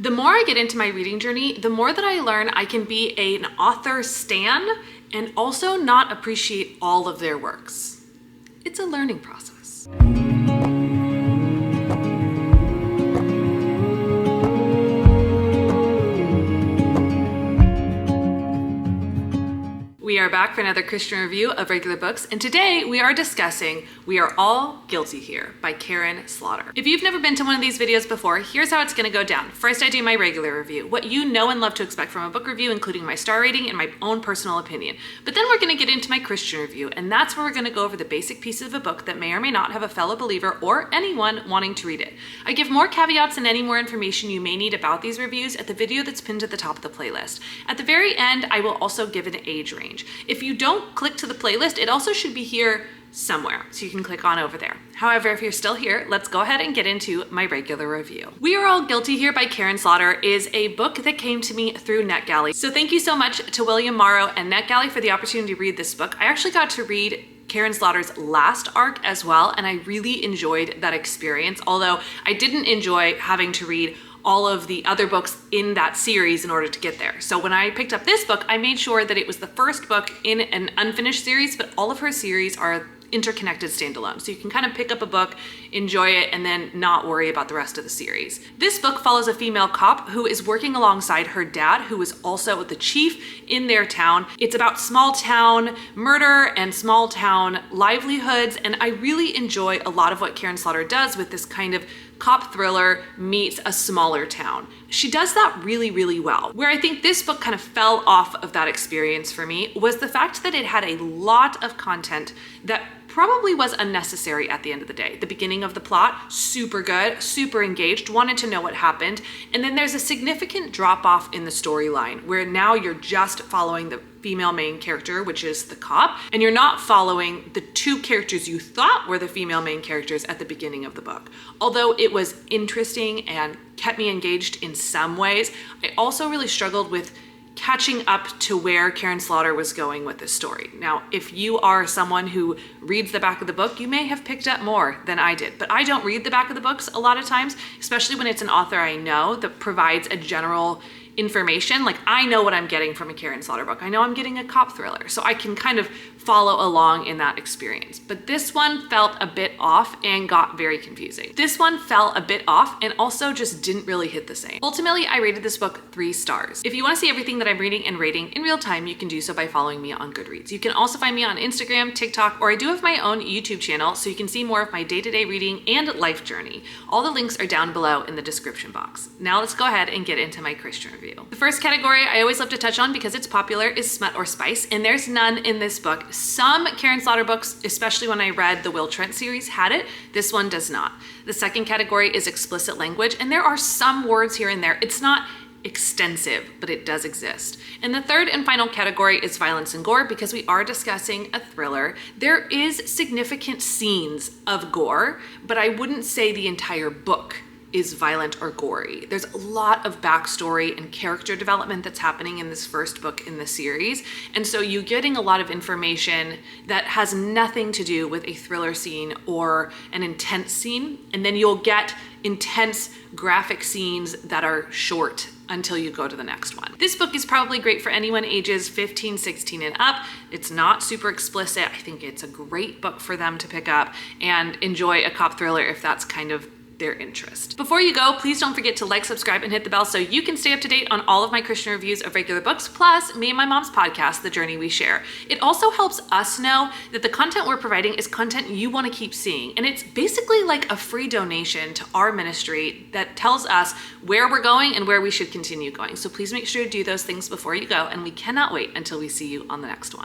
The more I get into my reading journey, the more that I learn I can be an author stan and also not appreciate all of their works. It's a learning process. We are back for another Christian review of regular books, and today we are discussing We Are All Guilty Here by Karin Slaughter. If you've never been to one of these videos before, here's how it's going to go down. First, I do my regular review, what you know and love to expect from a book review, including my star rating and my own personal opinion. But then we're going to get into my Christian review, and that's where we're going to go over the basic pieces of a book that may or may not have a fellow believer or anyone wanting to read it. I give more caveats and any more information you may need about these reviews at the video that's pinned at the top of the playlist. At the very end, I will also give an age range. If you don't click to the playlist, it also should be here somewhere, so you can click on over there. However, if you're still here, let's go ahead and get into my regular review. We Are All Guilty Here by Karin Slaughter is a book that came to me through NetGalley. So thank you so much to William Morrow and NetGalley for the opportunity to read this book. I actually got to read Karin Slaughter's last arc as well, and I really enjoyed that experience, although I didn't enjoy having to read all of the other books in that series in order to get there. So when I picked up this book, I made sure that it was the first book in an unfinished series, but all of her series are interconnected standalone. So you can kind of pick up a book, enjoy it, and then not worry about the rest of the series. This book follows a female cop who is working alongside her dad, who is also the chief in their town. It's about small town murder and small town livelihoods, and I really enjoy a lot of what Karin Slaughter does with this kind of cop thriller meets a smaller town. She does that really, really well. Where I think this book kind of fell off of that experience for me was the fact that it had a lot of content that probably was unnecessary at the end of the day. The beginning of the plot, super good, super engaged, wanted to know what happened. And then there's a significant drop off in the storyline where now you're just following the female main character, which is the cop, and you're not following the two characters you thought were the female main characters at the beginning of the book. Although it was interesting and kept me engaged in some ways, I also really struggled with catching up to where Karin Slaughter was going with this story. Now, if you are someone who reads the back of the book, you may have picked up more than I did, but I don't read the back of the books a lot of times, especially when it's an author I know that provides a general information. Like, I know what I'm getting from a Karin Slaughter book. I know I'm getting a cop thriller, so I can kind of follow along in that experience. But this one felt a bit off and got very confusing. This one fell a bit off and also just didn't really hit the same. Ultimately, I rated this book 3 stars. If you want to see everything that I'm reading and rating in real time, you can do so by following me on Goodreads. You can also find me on Instagram, TikTok, or I do have my own YouTube channel, so you can see more of my day-to-day reading and life journey. All the links are down below in the description box. Now let's go ahead and get into my Christian review. The first category I always love to touch on because it's popular is smut or spice, and there's none in this book. Some Karin Slaughter books, especially when I read the Will Trent series, had it. This one does not. The second category is explicit language, and there are some words here and there. It's not extensive, but it does exist. And the third and final category is violence and gore, because we are discussing a thriller. There is significant scenes of gore, but I wouldn't say the entire book is violent or gory. There's a lot of backstory and character development that's happening in this first book in the series. And so you're getting a lot of information that has nothing to do with a thriller scene or an intense scene. And then you'll get intense graphic scenes that are short until you go to the next one. This book is probably great for anyone ages 15, 16 and up. It's not super explicit. I think it's a great book for them to pick up and enjoy a cop thriller if that's kind of their interest. Before you go, please don't forget to like, subscribe, and hit the bell so you can stay up to date on all of my Christian reviews of regular books, plus me and my mom's podcast, The Journey We Share. It also helps us know that the content we're providing is content you want to keep seeing, and it's basically like a free donation to our ministry that tells us where we're going and where we should continue going. So please make sure to do those things before you go, and we cannot wait until we see you on the next one.